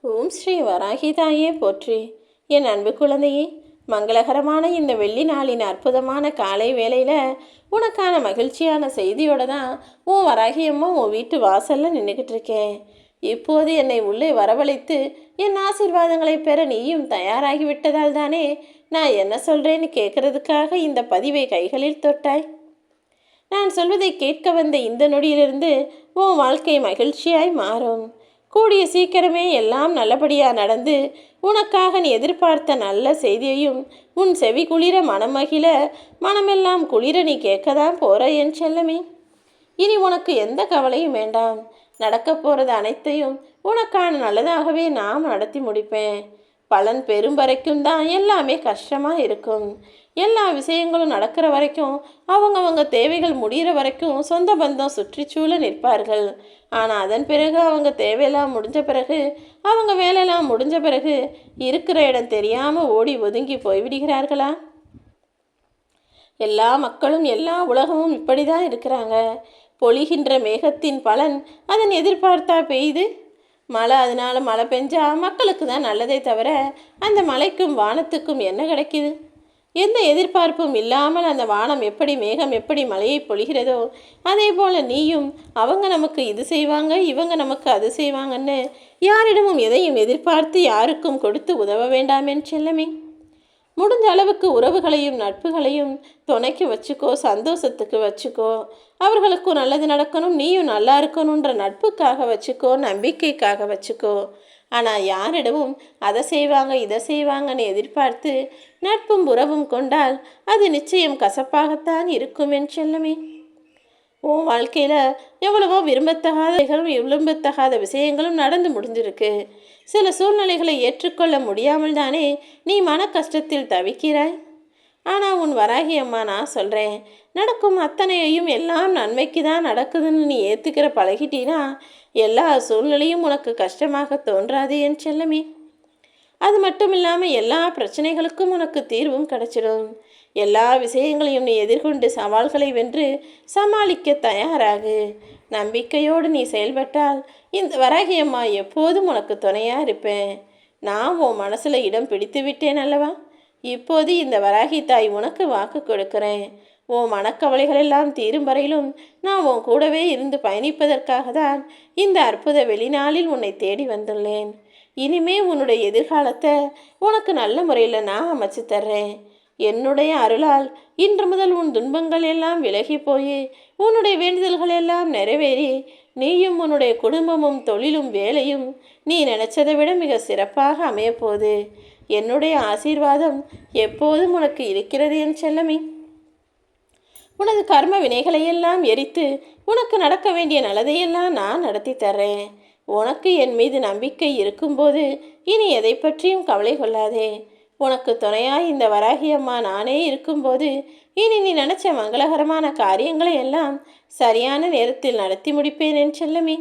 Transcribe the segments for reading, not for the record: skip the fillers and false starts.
ஓம் ஸ்ரீ வராகிதாயே போற்றி. என் அன்பு குழந்தையே, மங்களகரமான இந்த வெள்ளி நாளின் அற்புதமான காலை வேளையில் உனக்கான மகிழ்ச்சியான செய்தியோட தான் உன் வராகியம்மா உன் வீட்டு வாசலில் நின்றுக்கிட்டு இருக்கேன். இப்போது என்னை உள்ளே வரவழைத்து என் ஆசீர்வாதங்களை பெற நீயும் தயாராகி விட்டதால் தானே நான் என்ன சொல்கிறேன்னு கேட்கறதுக்காக இந்த பதிவை கைகளில் தொட்டாய். நான் சொல்வதை கேட்க வந்த இந்த நொடியிலிருந்து உன் வாழ்க்கை மகிழ்ச்சியாய் மாறும். கூடிய சீக்கிரமே எல்லாம் நல்லபடியாக நடந்து உனக்காக நீ எதிர்பார்த்த நல்ல செய்தியையும் உன் செவி குளிர மனமகிழ மனமெல்லாம் குளிர நீ கேட்கதான் போகிற என் செல்லமே. இனி உனக்கு எந்த கவலையும் வேண்டாம். நடக்க போகிறது அனைத்தையும் உனக்கான நல்லதாகவே நான் நடத்தி முடிப்பேன். பலன் பெறும் வரைக்கும் தான் எல்லாமே கஷ்டமாக இருக்கும். எல்லா விஷயங்களும் நடக்கிற வரைக்கும் அவங்கவங்க தேவைகள் முடிகிற வரைக்கும் சொந்த பந்தம் சுற்றிச்சூழ நிற்பார்கள். ஆனால் அதன் பிறகு அவங்க தேவையெல்லாம் முடிஞ்ச பிறகு, அவங்க வேலையெல்லாம் முடிஞ்ச பிறகு இருக்கிற இடம் தெரியாமல் ஓடி ஒதுங்கி போய்விடுகிறார்களா? எல்லா மக்களும் எல்லா உலகமும் இப்படி தான் இருக்கிறாங்க. பொழிகின்ற மேகத்தின் பலன் அதன் எதிர்பார்த்தா பெய்யுது. மழை அதனால் மழை பெஞ்சா மக்களுக்கு தான் நல்லதே தவிர அந்த மலைக்கும் வானத்துக்கும் என்ன கிடைக்குது? எந்த எதிர்பார்ப்பும் இல்லாமல் அந்த வானம் எப்படி மேகம் எப்படி மழையை பொழிகிறதோ அதே போல் நீயும் அவங்க நமக்கு இது செய்வாங்க இவங்க நமக்கு அது செய்வாங்கன்னு யாரிடமும் எதையும் எதிர்பார்த்து யாருக்கும் கொடுத்து உதவ வேண்டாமென் செல்லமே. முடிஞ்ச அளவுக்கு உறவுகளையும் நட்புகளையும் துணைக்கு வச்சுக்கோ, சந்தோஷத்துக்கு வச்சுக்கோ. அவர்களுக்கும் நல்லது நடக்கணும், நீயும் நல்லா இருக்கணுன்ற நட்புக்காக வச்சுக்கோ, நம்பிக்கைக்காக வச்சுக்கோ. ஆனால் யாரிடமும் அதை செய்வாங்க இதை செய்வாங்கன்னு எதிர்பார்த்து நட்பும் உறவும் கொண்டால் அது நிச்சயம் கசப்பாகத்தான் இருக்கும் என் செல்லமே. உன் வாழ்க்கையில் எவ்வளவோ விரும்பத்தகாத விஷயங்களும் நடந்து முடிஞ்சிருக்கு. சில சூழ்நிலைகளை ஏற்றுக்கொள்ள முடியாமல் தானே நீ மன கஷ்டத்தில் தவிக்கிறாய். ஆனால் உன் வராகி அம்மா நான் சொல்கிறேன், நடக்கும் அத்தனையையும் எல்லாம் நன்மைக்கு தான் நடக்குதுன்னு நீ ஏற்றுக்கிற பழகிட்டீனா எல்லா சூழ்நிலையும் உனக்கு கஷ்டமாக தோன்றாது என் செல்லமே. அது மட்டும் இல்லாமல் எல்லா பிரச்சனைகளுக்கும் உனக்கு தீர்வும் கிடைச்சிடும். எல்லா விஷயங்களையும் நீ எதிர்கொண்டு சவால்களை வென்று சமாளிக்க தயாராகு. நம்பிக்கையோடு நீ செயல்பட்டால் இந்த வராகியம்மா எப்போதும் உனக்கு துணையாக இருப்பேன். நான் உன் மனசில் இடம் பிடித்து விட்டேன் அல்லவா? இப்போது இந்த வராகி தாய் உனக்கு வாக்கு கொடுக்கிறேன். உன் மனக்கவலைகளெல்லாம் தீரும் வரையிலும் நான் உன் கூடவே இருந்து பயணிப்பதற்காக தான் இந்த அற்புத வெளிநாளில் உன்னை தேடி வந்துள்ளேன். இனிமே உன்னுடைய எதிர்காலத்தை உனக்கு நல்ல முறையில் நான் அமைச்சு தர்றேன். என்னுடைய அருளால் இன்று முதல் உன் துன்பங்கள் எல்லாம் விலகி போய் உன்னுடைய வேண்டுதல்கள் எல்லாம் நிறைவேறி நீயும் உன்னுடைய குடும்பமும் தொழிலும் வேலையும் நீ நினைச்சதை விட மிக சிறப்பாக அமையப்போகுது. என்னுடைய ஆசீர்வாதம் எப்போதும் உனக்கு இருக்கிறது என் செல்லமே. உனது கர்ம வினைகளையெல்லாம் எரித்து உனக்கு நடக்க வேண்டிய நல்லதையெல்லாம் நான் நடத்தி தர்றேன். உனக்கு என் மீது நம்பிக்கை இருக்கும்போது இனி எதை பற்றியும் கவலை கொள்ளாதே. உனக்கு துணையாய் இந்த வராகி அம்மா நானே இருக்கும்போது இனி நீ நினச்ச மங்களகரமான காரியங்களை எல்லாம் சரியான நேரத்தில் நடத்தி முடிப்பேன் என் செல்லமே.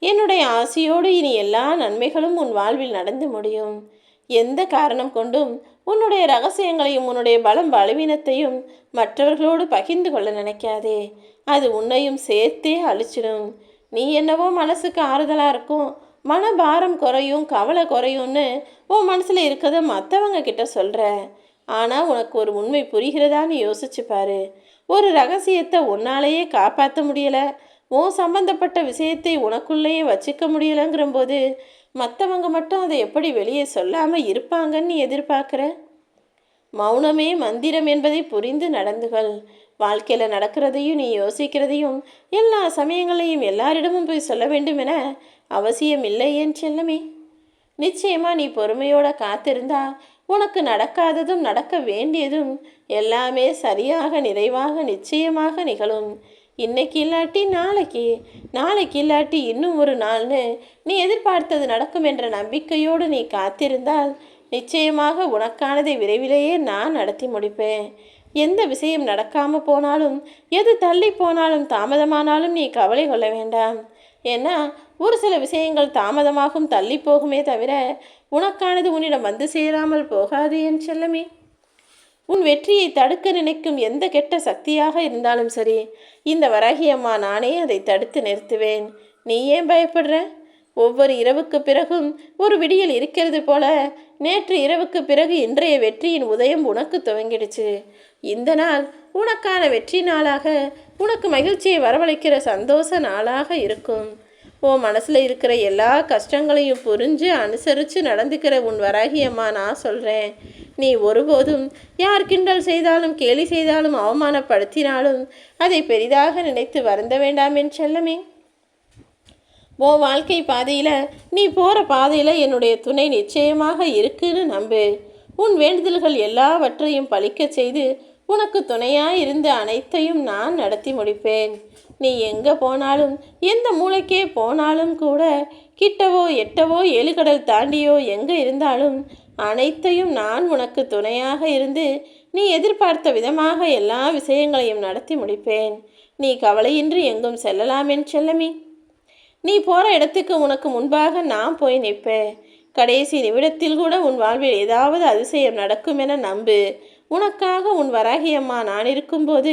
என்னுடைய ஆசையோடு இனி எல்லா நன்மைகளும் உன் வாழ்வில் நடந்து முடியும். எந்த காரணம் கொண்டும் உன்னுடைய ரகசியங்களையும் உன்னுடைய பலம் பலவீனத்தையும் மற்றவர்களோடு பகிர்ந்து கொள்ள நினைக்காதே. அது உன்னையும் சேர்த்தே அழிச்சிடும். நீ என்னவோ மனசுக்கு ஆறுதலாக இருக்கும், மனபாரம் குறையும், கவலை குறையும்னு உன் மனசில் இருக்கிறத மற்றவங்க கிட்ட சொல்கிற. ஆனால் உனக்கு ஒரு உண்மை புரிகிறதான்னு யோசிச்சு பாரு. ஒரு ரகசியத்தை உன்னாலேயே காப்பாற்ற முடியலை, உன் சம்பந்தப்பட்ட விஷயத்தை உனக்குள்ளேயே வச்சுக்க முடியலைங்கிறம்போது மற்றவங்க மட்டும் அதை எப்படி வெளியே சொல்லாமல் இருப்பாங்கன்னு நீ எதிர்பார்க்குற? மௌனமே மந்திரம் என்பதை புரிந்து நடந்துகள். வாழ்க்கையில் நடக்கிறதையும் நீ யோசிக்கிறதையும் எல்லா சமயங்களையும் எல்லாரிடமும் போய் சொல்ல வேண்டும் என அவசியம் இல்லை என் செல்லமே. நிச்சயமாக நீ பொறுமையோட காத்திருந்தா உனக்கு நடக்காததும் நடக்க வேண்டியதும் எல்லாமே சரியாக நிறைவாக நிச்சயமாக நிகழும். இன்னைக்கு இல்லாட்டி நாளைக்கு, நாளைக்கு இல்லாட்டி இன்னும் ஒரு நாள்னு நீ எதிர்பார்த்தது நடக்கும் என்ற நம்பிக்கையோடு நீ காத்திருந்தால் நிச்சயமாக உனக்கானதை விரைவிலேயே நான் நடத்தி முடிப்பேன். எந்த விஷயம் நடக்காமல் போனாலும் எது தள்ளி போனாலும் தாமதமானாலும் நீ கவலை கொள்ள வேண்டாம். ஏன்னா ஒரு சில விஷயங்கள் தாமதமாகும் தள்ளி போகுமே தவிர உனக்கானது உன்னிடம் வந்து சேராமல் போகாது என் செல்லமே. உன் வெற்றியை தடுக்க நினைக்கும் எந்த கெட்ட சக்தியாக இருந்தாலும் சரி, இந்த வராகி அம்மா நானே அதை தடுத்து நிறுத்துவேன். நீ ஏன் பயப்படுற? ஒவ்வொரு இரவுக்கு பிறகும் ஒரு விடியல் இருக்கிறது போல நேற்று இரவுக்கு பிறகு இன்றைய வெற்றியின் உதயம் உனக்கு துவங்கிடுச்சு. இந்த நாள் உனக்கான வெற்றி நாளாக, உனக்கு மகிழ்ச்சியை வரவழைக்கிற சந்தோஷ நாளாக இருக்கும். உன் மனசில் இருக்கிற எல்லா கஷ்டங்களையும் புரிஞ்சு அனுசரித்து நடந்துக்கிற உன் வராகி அம்மா நான் சொல்கிறேன். நீ ஒருபோதும் யார் கிண்டல் செய்தாலும் கேலி செய்தாலும் அவமானப்படுத்தினாலும் அதை பெரிதாக நினைத்து வருந்த வேண்டாம் என் செல்லமே. உன் வாழ்க்கை பாதையில், நீ போகிற பாதையில் என்னுடைய துணை நிச்சயமாக இருக்குன்னு நம்பு. உன் வேண்டுதல்கள் எல்லாவற்றையும் பலிக்க செய்து உனக்கு துணையாக இருந்து அனைத்தையும் நான் நடத்தி முடிப்பேன். நீ எங்கே போனாலும், எந்த மூளைக்கே போனாலும் கூட, கிட்டவோ எட்டவோ 7 கடல் தாண்டியோ எங்கே இருந்தாலும் அனைத்தையும் நான் உனக்கு துணையாக இருந்து நீ எதிர்பார்த்த விதமாக எல்லா விஷயங்களையும் நடத்தி முடிப்பேன். நீ கவலையின்றி எங்கும் செல்லலாம் என் செல்லமே. நீ போகிற இடத்துக்கு உனக்கு முன்பாக நான் போய் நிற்பேன். கடைசி நிமிடத்தில் கூட உன் வாழ்வில் ஏதாவது அதிசயம் நடக்கும் என நம்பு. உனக்காக உன் வராகி அம்மா நான் இருக்கும்போது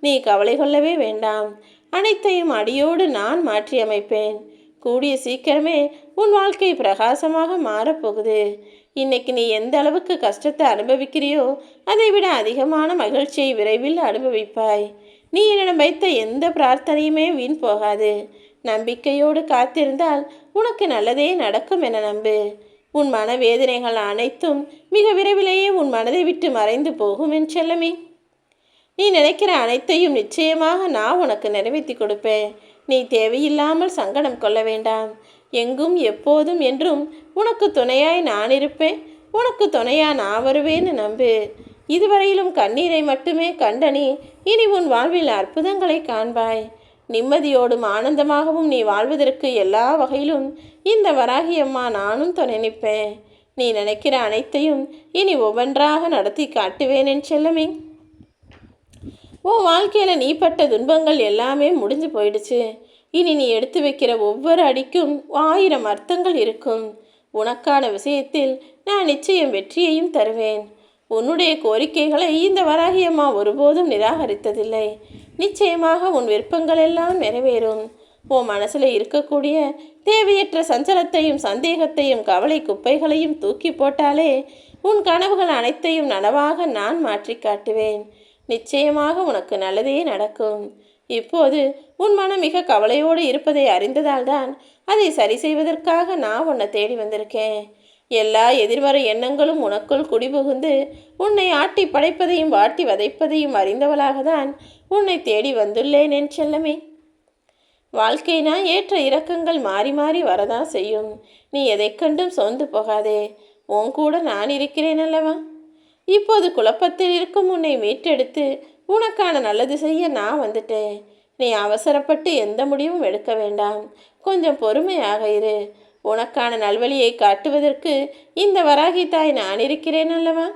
நீ கவலை கொள்ளவே வேண்டாம். அனைத்தையும் அடியோடு நான் மாற்றி அமைப்பேன். கூடிய சீக்கிரமே உன் வாழ்க்கை பிரகாசமாக மாறப்போகுது. இன்னைக்கு நீ எந்த அளவுக்கு கஷ்டத்தை அனுபவிக்கிறியோ அதை விட அதிகமான மகிழ்ச்சியை விரைவில் அனுபவிப்பாய். நீ என்னிடம் வைத்த எந்த பிரார்த்தனையுமே வீண் போகாது. நம்பிக்கையோடு காத்திருந்தால் உனக்கு நல்லதே நடக்கும் என நம்பு. உன் மனவேதனைகள் அனைத்தும் மிக விரைவிலேயே உன் மனதை விட்டு மறைந்து போகும் என் செல்லமே. நீ நினைக்கிற அனைத்தையும் நிச்சயமாக நான் உனக்கு நிறைவேற்றி கொடுப்பேன். நீ தேவையில்லாமல் சங்கடம் கொள்ள வேண்டாம். எங்கும் எப்போதும் என்றும் உனக்கு துணையாய் நான் இருப்பேன். உனக்கு துணையா நான் வருவேன்னு நம்பு. இதுவரையிலும் கண்ணீரை மட்டுமே கண்ட நீ இனி உன் வாழ்வில் அற்புதங்களை காண்பாய். நிம்மதியோடும் ஆனந்தமாகவும் நீ வாழ்வதற்கு எல்லா வகையிலும் இந்த வராகி அம்மா நானும் துணை நிற்பேன். நீ நினைக்கிற அனைத்தையும் இனி ஒவ்வொன்றாக நடத்தி காட்டுவேன் என் செல்லமே. உன் வாழ்க்கையில் நீ பட்ட துன்பங்கள் எல்லாமே முடிஞ்சு போயிடுச்சு. இனி நீ எடுத்து வைக்கிற ஒவ்வொரு அடிக்கும் 1000 அர்த்தங்கள் இருக்கும். உனக்கான விஷயத்தில் நான் நிச்சயம் வெற்றியையும் தருவேன். உன்னுடைய கோரிக்கைகளை இந்த வராகி அம்மா ஒருபோதும் நிராகரித்ததில்லை. நிச்சயமாக உன் விருப்பங்கள் எல்லாம் நிறைவேறும். உன் மனசில் இருக்கக்கூடிய தேவையற்ற சஞ்சலத்தையும் சந்தேகத்தையும் கவலை குப்பைகளையும் தூக்கி போட்டாலே உன் கனவுகள் அனைத்தையும் நனவாக நான் மாற்றி காட்டுவேன். நிச்சயமாக உனக்கு நல்லதே நடக்கும். இப்போது உன் மனம் மிக கவலையோடு இருப்பதை அறிந்ததால் தான் அதை சரி செய்வதற்காக நான் உன்னை தேடி வந்திருக்கேன். எல்லா எதிர்வர எண்ணங்களும் உனக்குள் குடிபுகுந்து உன்னை ஆட்டி படைப்பதையும் வாட்டி வதைப்பதையும் அறிந்தவளாக தான் உன்னை தேடி வந்துள்ளேன் என் செல்லமே. வாழ்க்கைனா ஏற்ற இறக்கங்கள் மாறி மாறி வரதான் செய்யும். நீ எதை கண்டும் சோர்ந்து போகாதே. உன் கூட நான் இருக்கிறேன் அல்லவா. இப்போது குழப்பத்தில் இருக்கும் உன்னை மீட்டெடுத்து உனக்கான நல்லது செய்ய நான் வந்துட்டேன். நீ அவசரப்பட்டு எந்த முடிவும் எடுக்க வேண்டாம். கொஞ்சம் பொறுமையாக இரு. உனக்கான நல்வழியை காட்டுவதற்கு இந்த வராகி தாய் நான் இருக்கிறேன் அல்லவா.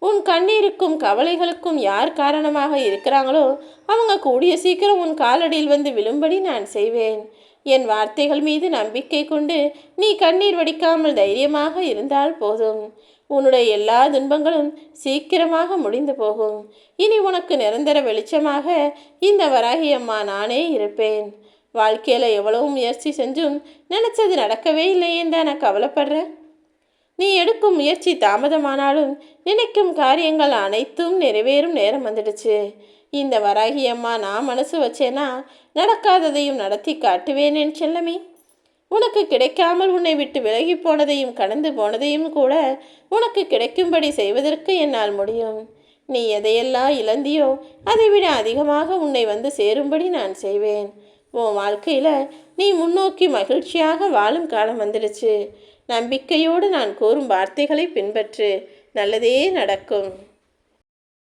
உன் கண்ணீருக்கும் கவலைகளுக்கும் யார் காரணமாக இருக்கிறாங்களோ அவங்க கூடிய சீக்கிரம் உன் காலடியில் வந்து விழும்படி நான் செய்வேன். என் வார்த்தைகள் மீது நம்பிக்கை கொண்டு நீ கண்ணீர் வடிக்காமல் தைரியமாக இருந்தால் போதும். உன்னுடைய எல்லா துன்பங்களும் சீக்கிரமாக முடிந்து போகும். இனி உனக்கு நிரந்தர வெளிச்சமாக இந்த வராகி அம்மா நானே இருப்பேன். வாழ்க்கையில் எவ்வளவு முயற்சி செஞ்சும் நினச்சது நடக்கவே இல்லையேன்னு நான் கவலைப்படுறேன். நீ எடுக்கும் முயற்சி தாமதமானாலும் நினைக்கும் காரியங்கள் அனைத்தும் நிறைவேறும் நேரம் வந்துடுச்சு. இந்த வராகி அம்மா நான் மனசு வச்சேன்னா நடக்காததையும் நடத்தி காட்டுவேன் என் செல்லமே. உனக்கு கிடைக்காமல் உன்னை விட்டு விலகி போனதையும் கடந்து போனதையும் கூட உனக்கு கிடைக்கும்படி செய்வதற்கு என்னால் முடியும். நீ எதையெல்லாம் இழந்தியோ அதை விட அதிகமாக உன்னை வந்து சேரும்படி நான் செய்வேன். உன் வாழ்க்கையில் நீ முன்னோக்கி மகிழ்ச்சியாக வாழும் காலம் வந்துடுச்சு. நம்பிக்கையோடு நான் கூறும் வார்த்தைகளை பின்பற்று. நல்லதே நடக்கும்.